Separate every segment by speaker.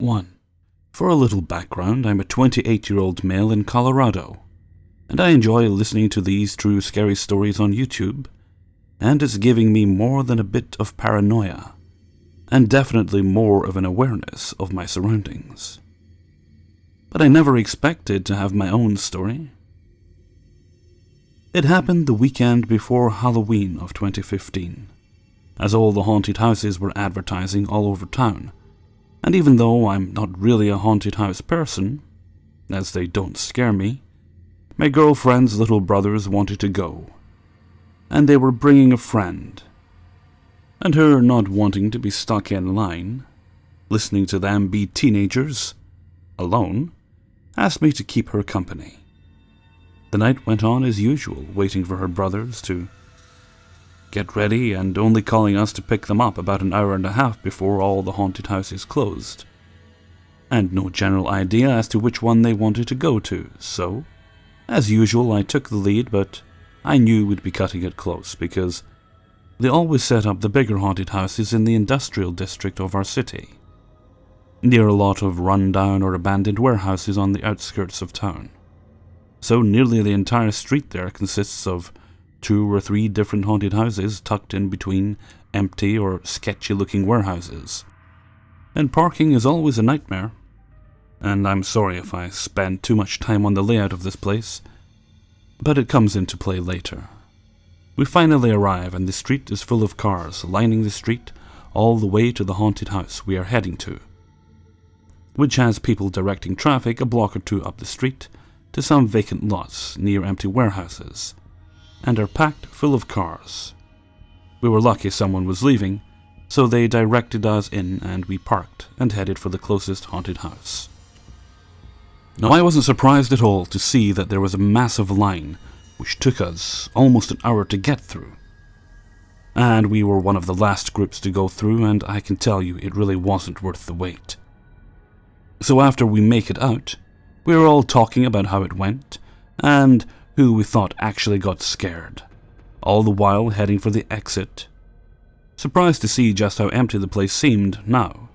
Speaker 1: 1. For a little background, I'm a 28-year-old male in Colorado, and I enjoy listening to these true scary stories on YouTube, and it's giving me more than a bit of paranoia, and definitely more of an awareness of my surroundings. But I never expected to have my own story. It happened the weekend before Halloween of 2015, as all the haunted houses were advertising all over town. And even though I'm not really a haunted house person, as they don't scare me, my girlfriend's little brothers wanted to go, and they were bringing a friend. And her not wanting to be stuck in line, listening to them be teenagers, alone, asked me to keep her company. The night went on as usual, waiting for her brothers to get ready and only calling us to pick them up about an hour and a half before all the haunted houses closed. And no general idea as to which one they wanted to go to, so, as usual, I took the lead, but I knew we'd be cutting it close because they always set up the bigger haunted houses in the industrial district of our city, near a lot of run-down or abandoned warehouses on the outskirts of town. So nearly the entire street there consists of 2 or 3 different haunted houses tucked in between empty or sketchy-looking warehouses. And parking is always a nightmare. And I'm sorry if I spend too much time on the layout of this place, but it comes into play later. We finally arrive and the street is full of cars lining the street all the way to the haunted house we are heading to, which has people directing traffic a block or 2 up the street to some vacant lots near empty warehouses, and are packed full of cars. We were lucky someone was leaving, so they directed us in and we parked and headed for the closest haunted house. Now, I wasn't surprised at all to see that there was a massive line which took us almost an hour to get through. And we were one of the last groups to go through, and I can tell you it really wasn't worth the wait. So after we make it out, we were all talking about how it went, and who we thought actually got scared, all the while heading for the exit. Surprised to see just how empty the place seemed now,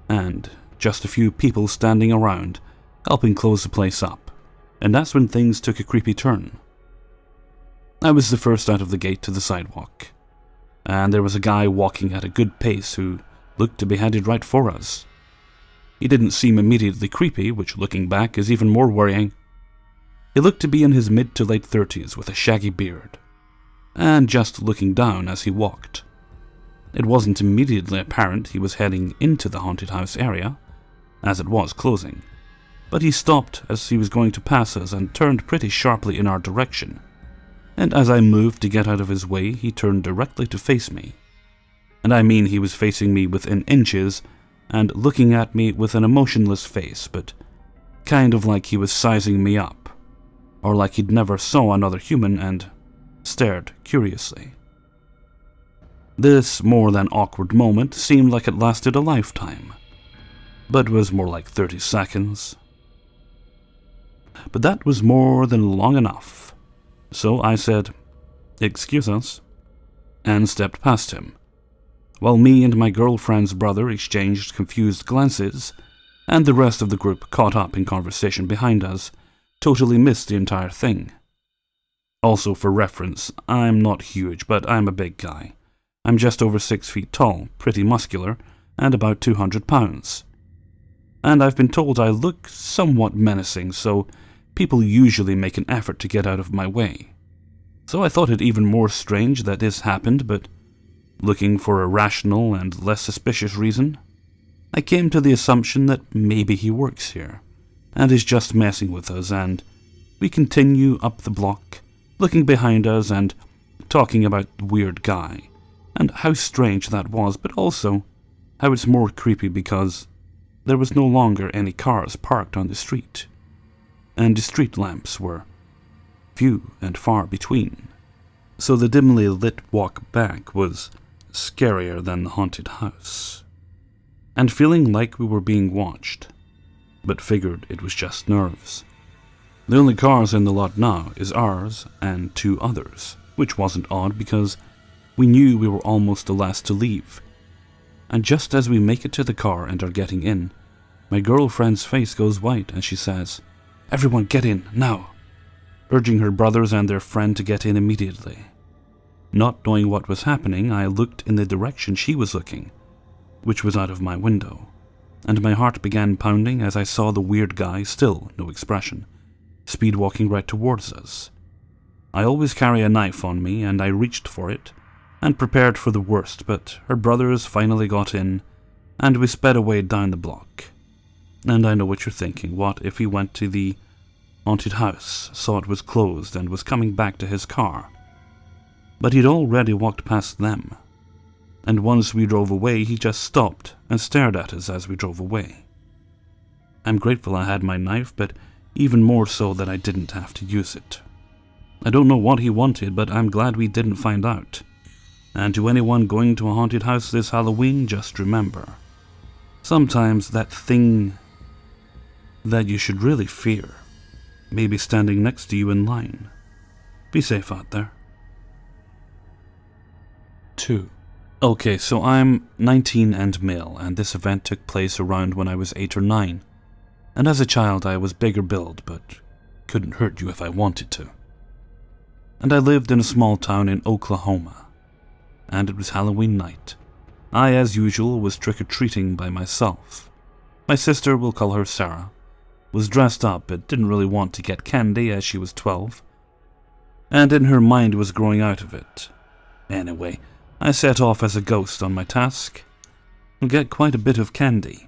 Speaker 1: and just a few people standing around, helping close the place up, and that's when things took a creepy turn. I was the first out of the gate to the sidewalk, and there was a guy walking at a good pace who looked to be headed right for us. He didn't seem immediately creepy, which looking back is even more worrying. He looked to be in his mid to late 30s with a shaggy beard, and just looking down as he walked. It wasn't immediately apparent he was heading into the haunted house area, as it was closing, but he stopped as he was going to pass us and turned pretty sharply in our direction, and as I moved to get out of his way, he turned directly to face me. And I mean he was facing me within inches and looking at me with an emotionless face, but kind of like he was sizing me up, or like he'd never saw another human and stared curiously. This more than awkward moment seemed like it lasted a lifetime, but was more like 30 seconds. But that was more than long enough, so I said, "Excuse us," and stepped past him, while me and my girlfriend's brother exchanged confused glances, and the rest of the group caught up in conversation behind us, totally missed the entire thing. Also, for reference, I'm not huge, but I'm a big guy. I'm just over 6 feet tall, pretty muscular, and about 200 pounds. And I've been told I look somewhat menacing, so people usually make an effort to get out of my way. So I thought it even more strange that this happened, but looking for a rational and less suspicious reason, I came to the assumption that maybe he works here, and is just messing with us, and we continue up the block, looking behind us and talking about the weird guy, and how strange that was, but also how it's more creepy because there was no longer any cars parked on the street, and the street lamps were few and far between, so the dimly lit walk back was scarier than the haunted house, and feeling like we were being watched, but figured it was just nerves. The only cars in the lot now is ours and 2 others, which wasn't odd because we knew we were almost the last to leave. And just as we make it to the car and are getting in, My girlfriend's face goes white and she says, "Everyone get in, now," urging her brothers and their friend to get in immediately. Not knowing what was happening, I looked in the direction she was looking, which was out of my window, and my heart began pounding as I saw the weird guy, still no expression, speed walking right towards us. I always carry a knife on me, and I reached for it and prepared for the worst, but her brothers finally got in, and we sped away down the block. And I know what you're thinking. What if he went to the haunted house, saw it was closed, and was coming back to his car? But he'd already walked past them, and once we drove away, he just stopped and stared at us as we drove away. I'm grateful I had my knife, but even more so that I didn't have to use it. I don't know what he wanted, but I'm glad we didn't find out. And to anyone going to a haunted house this Halloween, just remember, sometimes that thing that you should really fear may be standing next to you in line. Be safe out there. 2. Okay, so I'm 19 and male, and this event took place around when I was 8 or 9. And as a child I was bigger build, but couldn't hurt you if I wanted to. And I lived in a small town in Oklahoma, and it was Halloween night. I, as usual, was trick-or-treating by myself. My sister, we'll call her Sarah, was dressed up but didn't really want to get candy as she was 12, and in her mind was growing out of it. Anyway, I set off as a ghost on my task and get quite a bit of candy.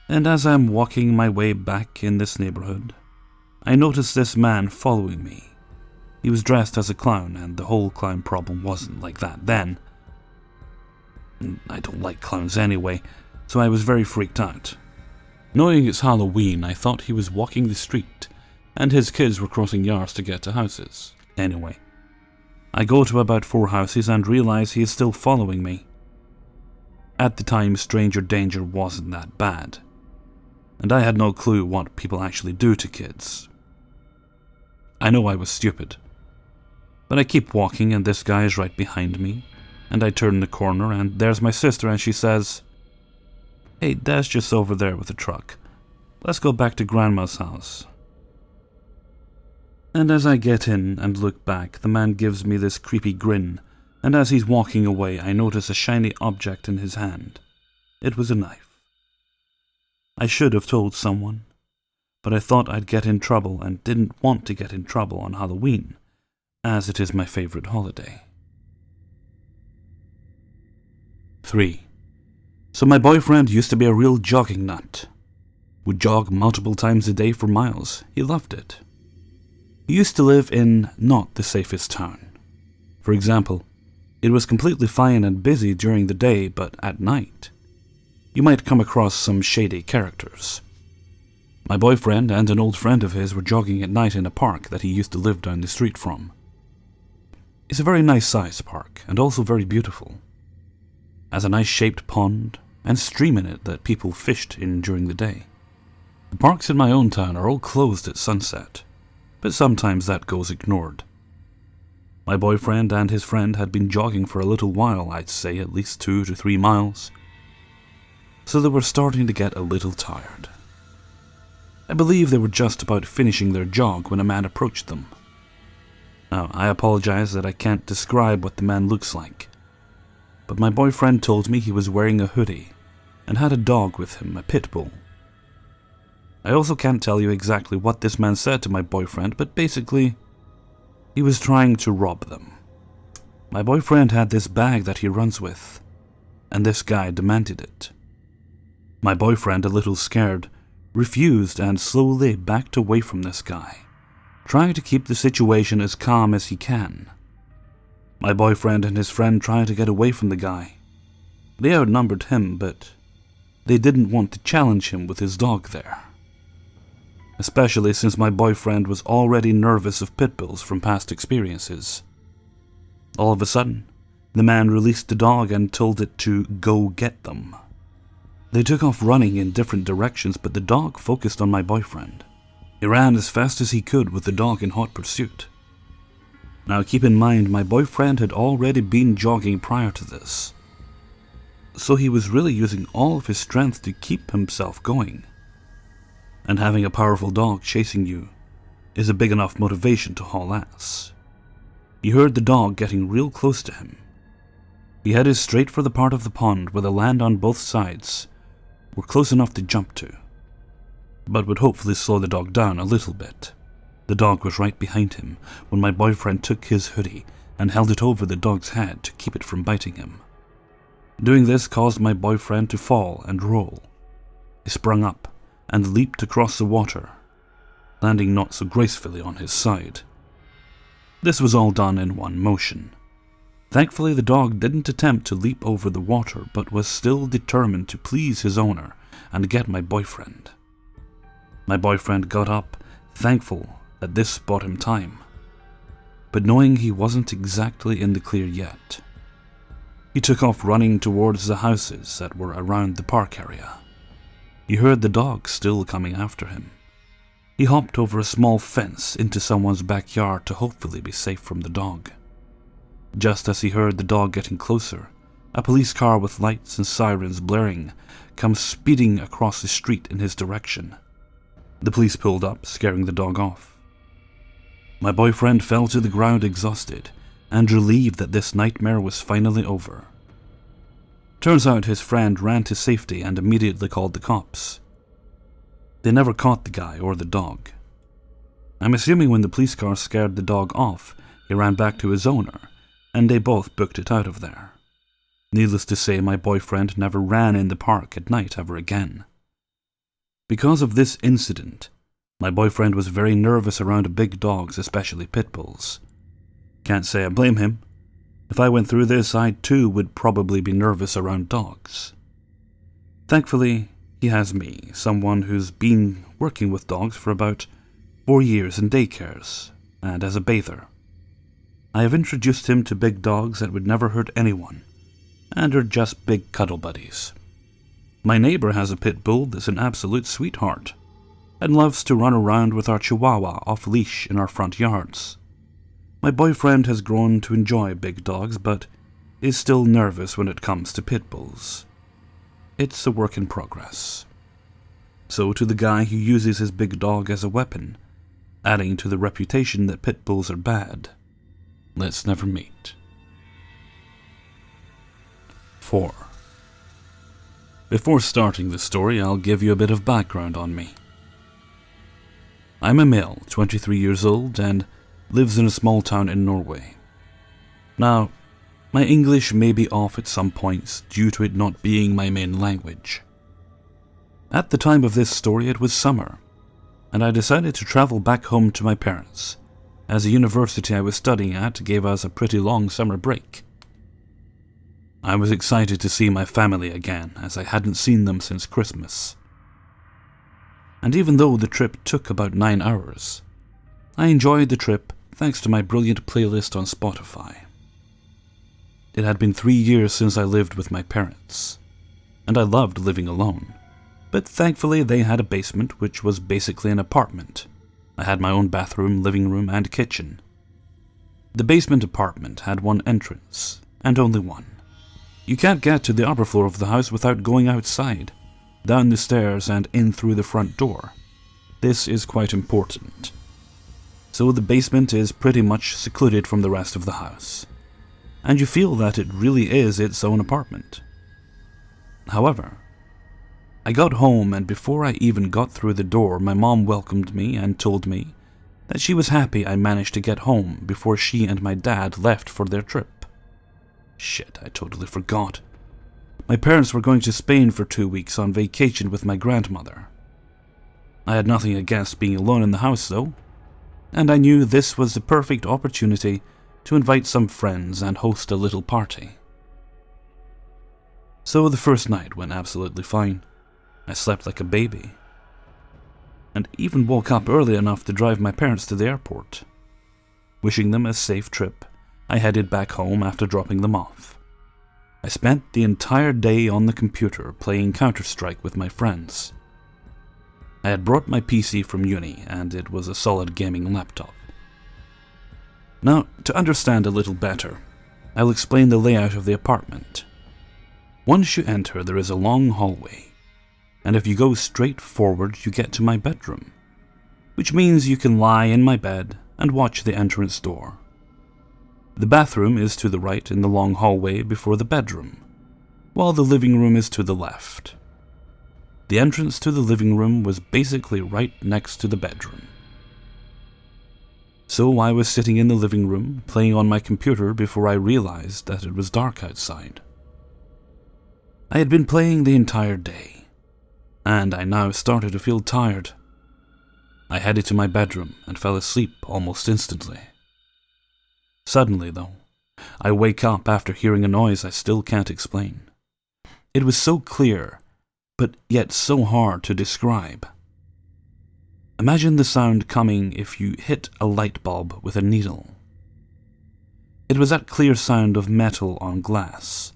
Speaker 1: And as I'm walking my way back in this neighborhood, I noticed this man following me. He was dressed as a clown, and the whole clown problem wasn't like that then. I don't like clowns anyway, so I was very freaked out. Knowing it's Halloween, I thought he was walking the street, and his kids were crossing yards to get to houses. Anyway, I go to about 4 houses and realize he is still following me. At the time, stranger danger wasn't that bad, and I had no clue what people actually do to kids. I know I was stupid, but I keep walking and this guy is right behind me, and I turn the corner and there's my sister and she says, "Hey, Dad's just over there with the truck. Let's go back to Grandma's house." And as I get in and look back, the man gives me this creepy grin, and as he's walking away, I notice a shiny object in his hand. It was a knife. I should have told someone, but I thought I'd get in trouble and didn't want to get in trouble on Halloween, as it is my favorite holiday. 3. So my boyfriend used to be a real jogging nut. Would jog multiple times a day for miles. He loved it. He used to live in not the safest town. For example, it was completely fine and busy during the day, but at night, you might come across some shady characters. My boyfriend and an old friend of his were jogging at night in a park that he used to live down the street from. It's a very nice sized park, and also very beautiful. Has a nice shaped pond and stream in it that people fished in during the day. The parks in my own town are all closed at sunset, but sometimes that goes ignored. My boyfriend and his friend had been jogging for a little while, I'd say at least 2 to 3 miles, so they were starting to get a little tired. I believe they were just about finishing their jog when a man approached them. Now, I apologize that I can't describe what the man looks like, but my boyfriend told me he was wearing a hoodie and had a dog with him, a pit bull. I also can't tell you exactly what this man said to my boyfriend, but basically, he was trying to rob them. My boyfriend had this bag that he runs with, and this guy demanded it. My boyfriend, a little scared, refused and slowly backed away from this guy, trying to keep the situation as calm as he can. My boyfriend and his friend tried to get away from the guy. They outnumbered him, but they didn't want to challenge him with his dog there. Especially since my boyfriend was already nervous of pit bulls from past experiences. All of a sudden, the man released the dog and told it to go get them. They took off running in different directions, but the dog focused on my boyfriend. He ran as fast as he could with the dog in hot pursuit. Now keep in mind, my boyfriend had already been jogging prior to this. so he was really using all of his strength to keep himself going. And having a powerful dog chasing you is a big enough motivation to haul ass. He heard the dog getting real close to him. He headed straight for the part of the pond where the land on both sides were close enough to jump to, but would hopefully slow the dog down a little bit. The dog was right behind him when my boyfriend took his hoodie and held it over the dog's head to keep it from biting him. Doing this caused my boyfriend to fall and roll. He sprung up and leaped across the water, landing not so gracefully on his side. This was all done in one motion. Thankfully, the dog didn't attempt to leap over the water, but was still determined to please his owner and get my boyfriend. My boyfriend got up, thankful that this bought him time, but knowing he wasn't exactly in the clear yet. He took off running towards the houses that were around the park area. He heard the dog still coming after him. He hopped over a small fence into someone's backyard to hopefully be safe from the dog. Just as he heard the dog getting closer, a police car with lights and sirens blaring comes speeding across the street in his direction. The police pulled up, scaring the dog off. My boyfriend fell to the ground exhausted and relieved that this nightmare was finally over. Turns out his friend ran to safety and immediately called the cops. They never caught the guy or the dog. I'm assuming when the police car scared the dog off, he ran back to his owner, and they both booked it out of there. Needless to say, my boyfriend never ran in the park at night ever again. Because of this incident, my boyfriend was very nervous around big dogs, especially pit bulls. Can't say I blame him. If I went through this, I too would probably be nervous around dogs. Thankfully, he has me, someone who's been working with dogs for about 4 years in daycares and as a bather. I have introduced him to big dogs that would never hurt anyone and are just big cuddle buddies. My neighbor has a pit bull that's an absolute sweetheart and loves to run around with our chihuahua off leash in our front yards. My boyfriend has grown to enjoy big dogs, but is still nervous when it comes to pit bulls. It's a work in progress. So to the guy who uses his big dog as a weapon, adding to the reputation that pit bulls are bad, let's never meet. 4. Before starting the story, I'll give you a bit of background on me. I'm a male, 23 years old, and lives in a small town in Norway. Now, my English may be off at some points due to it not being my main language. At the time of this story, it was summer, and I decided to travel back home to my parents, as the university I was studying at gave us a pretty long summer break. I was excited to see my family again, as I hadn't seen them since Christmas. And even though the trip took about 9 hours, I enjoyed the trip thanks to my brilliant playlist on Spotify. It had been 3 years since I lived with my parents, and I loved living alone, but thankfully they had a basement which was basically an apartment. I had my own bathroom, living room, and kitchen. The basement apartment had one entrance, and only one. You can't get to the upper floor of the house without going outside, down the stairs and in through the front door. This is quite important. So the basement is pretty much secluded from the rest of the house, and you feel that it really is its own apartment. However, I got home, and before I even got through the door, my mom welcomed me and told me that she was happy I managed to get home before she and my dad left for their trip. Shit, I totally forgot. My parents were going to Spain for 2 weeks on vacation with my grandmother. I had nothing against being alone in the house though, and I knew this was the perfect opportunity to invite some friends and host a little party. So the first night went absolutely fine. I slept like a baby, and even woke up early enough to drive my parents to the airport. Wishing them a safe trip, I headed back home after dropping them off. I spent the entire day on the computer playing Counter-Strike with my friends. I had brought my PC from uni, and it was a solid gaming laptop. Now, to understand a little better, I'll explain the layout of the apartment. Once you enter, there is a long hallway, and if you go straight forward, you get to my bedroom, which means you can lie in my bed and watch the entrance door. The bathroom is to the right in the long hallway before the bedroom, while the living room is to the left. The entrance to the living room was basically right next to the bedroom. So I was sitting in the living room, playing on my computer before I realized that it was dark outside. I had been playing the entire day, and I now started to feel tired. I headed to my bedroom and fell asleep almost instantly. Suddenly, though, I wake up after hearing a noise I still can't explain. It was so clear, but yet so hard to describe. Imagine the sound coming if you hit a light bulb with a needle. It was that clear sound of metal on glass.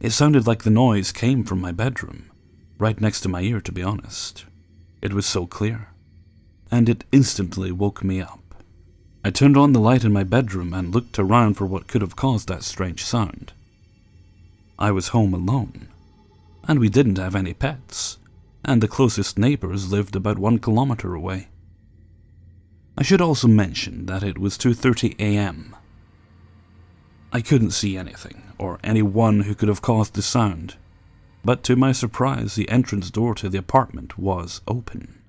Speaker 1: It sounded like the noise came from my bedroom, right next to my ear, to be honest. It was so clear, and it instantly woke me up. I turned on the light in my bedroom and looked around for what could have caused that strange sound. I was home alone, and we didn't have any pets, and the closest neighbors lived about 1 kilometer away. I should also mention that it was 2:30 a.m. I couldn't see anything, or anyone who could have caused the sound, but to my surprise, the entrance door to the apartment was open.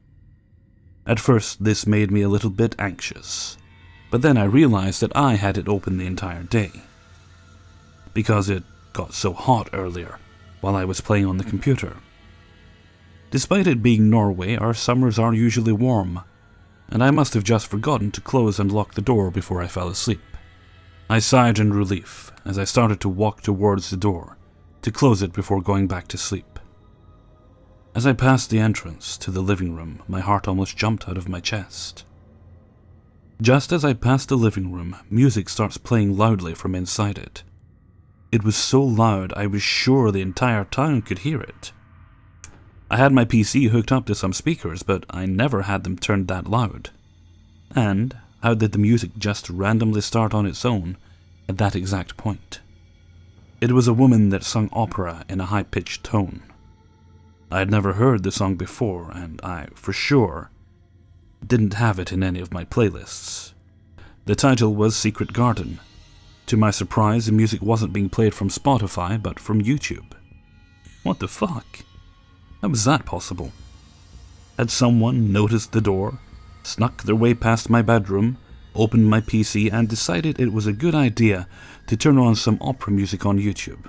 Speaker 1: At first, this made me a little bit anxious, but then I realized that I had it open the entire day, because it got so hot earlier while I was playing on the computer. Despite it being Norway, our summers are usually warm, and I must have just forgotten to close and lock the door before I fell asleep. I sighed in relief as I started to walk towards the door to close it before going back to sleep. As I passed the entrance to the living room, my heart almost jumped out of my chest. Just as I passed the living room, music starts playing loudly from inside it. It was so loud I was sure the entire town could hear it. I had my PC hooked up to some speakers, but I never had them turned that loud. And how did the music just randomly start on its own at that exact point? It was a woman that sung opera in a high-pitched tone. I had never heard the song before, and I, for sure, didn't have it in any of my playlists. The title was Secret Garden. To my surprise, the music wasn't being played from Spotify, but from YouTube. What the fuck? How was that possible? Had someone noticed the door, snuck their way past my bedroom, opened my PC, and decided it was a good idea to turn on some opera music on YouTube?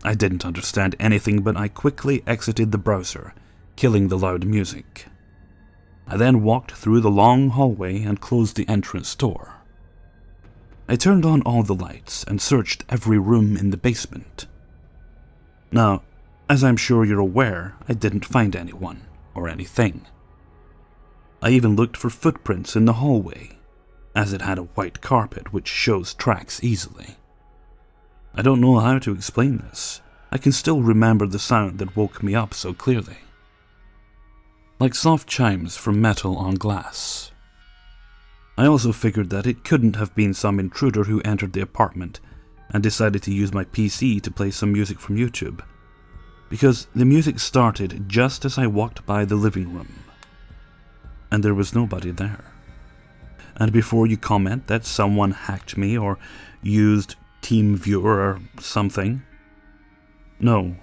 Speaker 1: I didn't understand anything, but I quickly exited the browser, killing the loud music. I then walked through the long hallway and closed the entrance door. I turned on all the lights and searched every room in the basement. Now, as I'm sure you're aware, I didn't find anyone or anything. I even looked for footprints in the hallway, as it had a white carpet which shows tracks easily. I don't know how to explain this. I can still remember the sound that woke me up so clearly. Like soft chimes from metal on glass. I also figured that it couldn't have been some intruder who entered the apartment and decided to use my PC to play some music from YouTube, because the music started just as I walked by the living room, and there was nobody there. And before you comment that someone hacked me or used TeamViewer or something, no.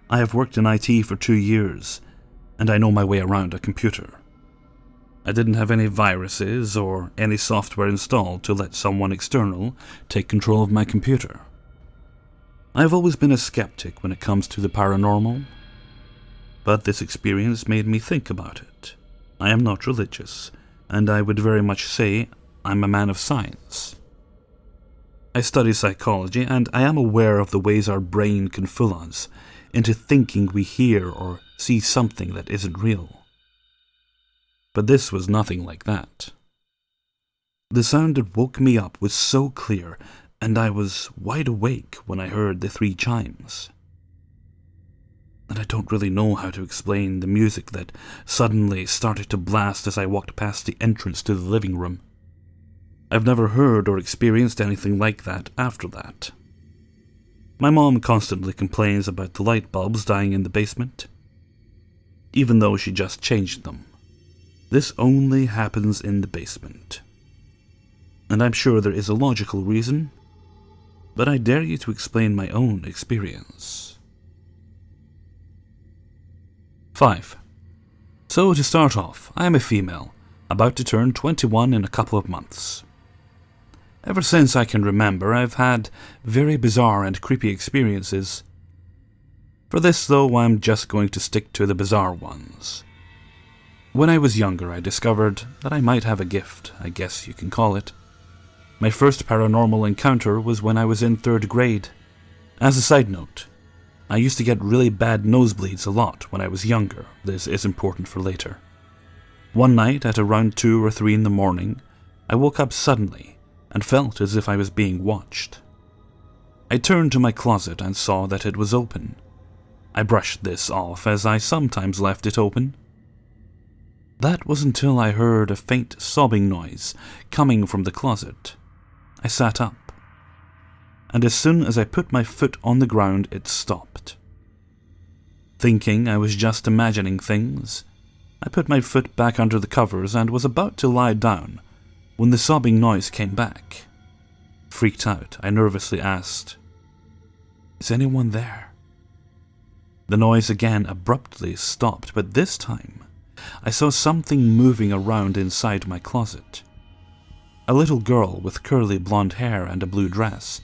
Speaker 1: I have worked in IT for 2 years, and I know my way around a computer. I didn't have any viruses or any software installed to let someone external take control of my computer. I have always been a skeptic when it comes to the paranormal, but this experience made me think about it. I am not religious, and I would very much say I'm a man of science. I study psychology, and I am aware of the ways our brain can fool us into thinking we hear or see something that isn't real. But this was nothing like that. The sound that woke me up was so clear, and I was wide awake when I heard the 3 chimes. And I don't really know how to explain the music that suddenly started to blast as I walked past the entrance to the living room. I've never heard or experienced anything like that after that. My mom constantly complains about the light bulbs dying in the basement, even though she just changed them. This only happens in the basement. And I'm sure there is a logical reason, but I dare you to explain my own experience. 5. So to start off, I am a female, about to turn 21 in a couple of months. Ever since I can remember, I've had very bizarre and creepy experiences. For this, though, I'm just going to stick to the bizarre ones. When I was younger, I discovered that I might have a gift, I guess you can call it. My first paranormal encounter was when I was in 3rd grade. As a side note, I used to get really bad nosebleeds a lot when I was younger. This is important for later. One night, at around 2 or 3 in the morning, I woke up suddenly and felt as if I was being watched. I turned to my closet and saw that it was open. I brushed this off, as I sometimes left it open. That was until I heard a faint sobbing noise coming from the closet. I sat up, and as soon as I put my foot on the ground, it stopped. Thinking I was just imagining things, I put my foot back under the covers and was about to lie down when the sobbing noise came back. Freaked out, I nervously asked, "Is anyone there?" The noise again abruptly stopped, but this time I saw something moving around inside my closet. A little girl with curly blonde hair and a blue dress.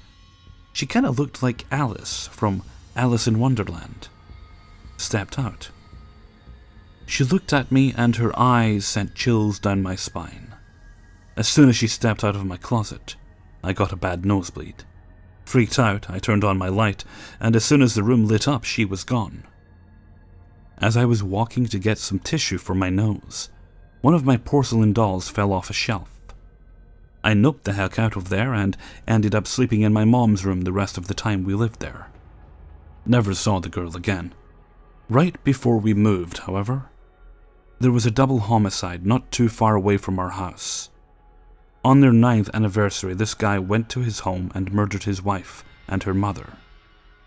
Speaker 1: She kinda looked like Alice from Alice in Wonderland. Stepped out. She looked at me and her eyes sent chills down my spine. As soon as she stepped out of my closet, I got a bad nosebleed. Freaked out, I turned on my light, and as soon as the room lit up, she was gone. As I was walking to get some tissue for my nose, one of my porcelain dolls fell off a shelf. I noped the heck out of there and ended up sleeping in my mom's room the rest of the time we lived there. Never saw the girl again. Right before we moved, however, there was a double homicide not too far away from our house. On their 9th anniversary, this guy went to his home and murdered his wife and her mother.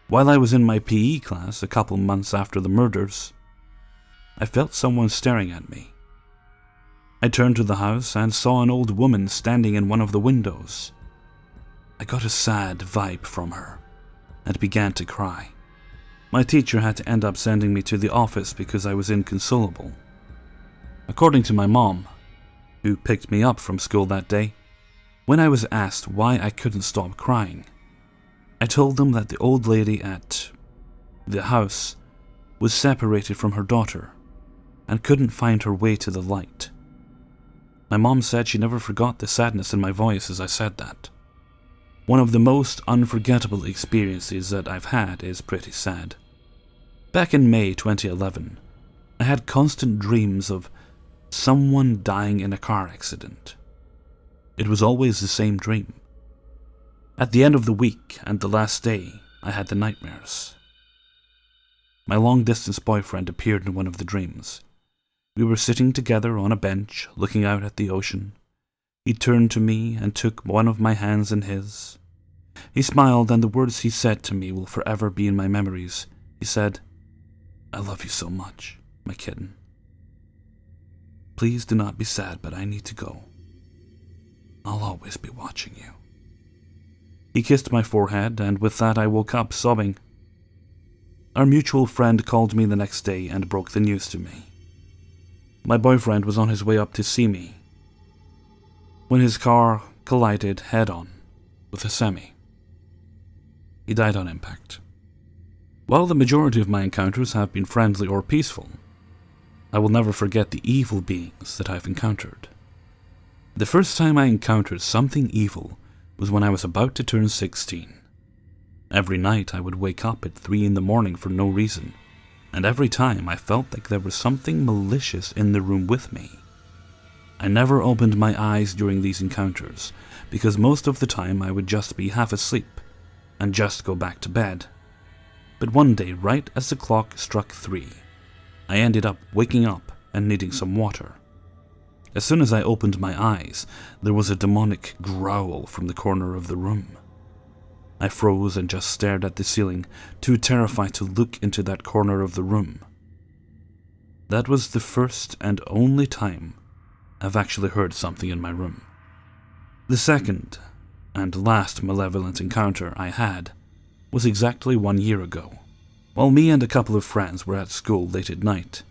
Speaker 1: While I was in my PE class a couple months after the murders, I felt someone staring at me. I turned to the house and saw an old woman standing in one of the windows. I got a sad vibe from her and began to cry. My teacher had to end up sending me to the office because I was inconsolable. According to my mom, who picked me up from school that day, when I was asked why I couldn't stop crying, I told them that the old lady at the house was separated from her daughter and couldn't find her way to the light. My mom said she never forgot the sadness in my voice as I said that. One of the most unforgettable experiences that I've had is pretty sad. Back in May 2011, I had constant dreams of someone dying in a car accident. It was always the same dream. At the end of the week and the last day, I had the nightmares. My long-distance boyfriend appeared in one of the dreams. We were sitting together on a bench, looking out at the ocean. He turned to me and took one of my hands in his. He smiled, and the words he said to me will forever be in my memories. He said, "I love you so much, my kitten. Please do not be sad, but I need to go. I'll always be watching you." He kissed my forehead, and with that I woke up sobbing. Our mutual friend called me the next day and broke the news to me. My boyfriend was on his way up to see me when his car collided head-on with a semi. He died on impact. While the majority of my encounters have been friendly or peaceful, I will never forget the evil beings that I've encountered. The first time I encountered something evil was when I was about to turn 16. Every night I would wake up at 3 in the morning for no reason, and every time I felt like there was something malicious in the room with me. I never opened my eyes during these encounters, because most of the time I would just be half asleep and just go back to bed. But one day, right as the clock struck 3, I ended up waking up and needing some water. As soon as I opened my eyes, there was a demonic growl from the corner of the room. I froze and just stared at the ceiling, too terrified to look into that corner of the room. That was the first and only time I've actually heard something in my room. The second and last malevolent encounter I had was exactly 1 year ago. While me and a couple of friends were at school late at night,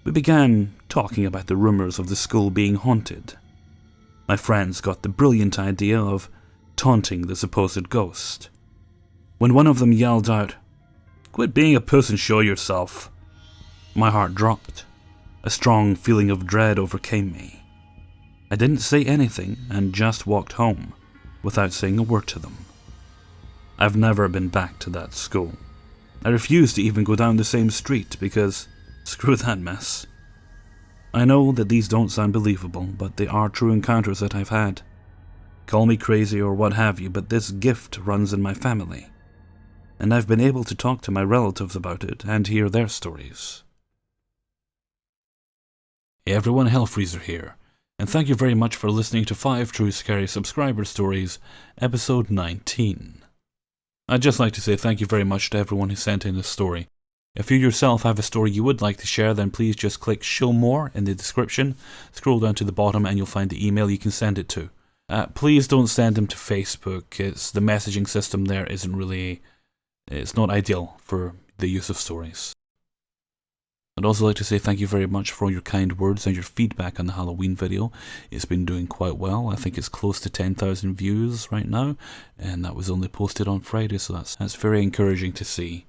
Speaker 1: we began talking about the rumors of the school being haunted. My friends got the brilliant idea of taunting the supposed ghost, when one of them yelled out, "Quit being a puss and show yourself." My heart dropped. A strong feeling of dread overcame me. I didn't say anything and just walked home without saying a word to them. I've never been back to that school. I refuse to even go down the same street because screw that mess. I know that these don't sound believable, but they are true encounters that I've had. Call me crazy or what have you, but this gift runs in my family, and I've been able to talk to my relatives about it and hear their stories. Hey everyone, Hellfreezer here, and thank you very much for listening to 5 True Scary Subscriber Stories, episode 19. I'd just like to say thank you very much to everyone who sent in a story. If you yourself have a story you would like to share, then please just click Show More in the description, scroll down to the bottom and you'll find the email you can send it to. Please don't send them to Facebook. The messaging system there isn't really, it's not ideal for the use of stories. I'd also like to say thank you very much for all your kind words and your feedback on the Halloween video. It's been doing quite well. I think it's close to 10,000 views right now, and that was only posted on Friday, so that's very encouraging to see.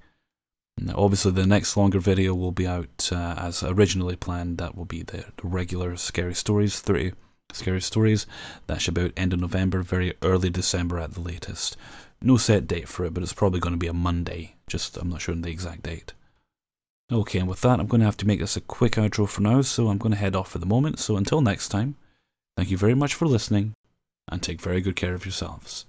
Speaker 1: Now, obviously the next longer video will be out as originally planned. That will be the regular Scary Stories, 30 Scary Stories. That should be out end of November, very early December at the latest. No set date for it, but it's probably going to be a Monday. I'm not sure on the exact date. Okay, and with that, I'm going to have to make this a quick outro for now, so I'm going to head off for the moment. So until next time, thank you very much for listening, and take very good care of yourselves.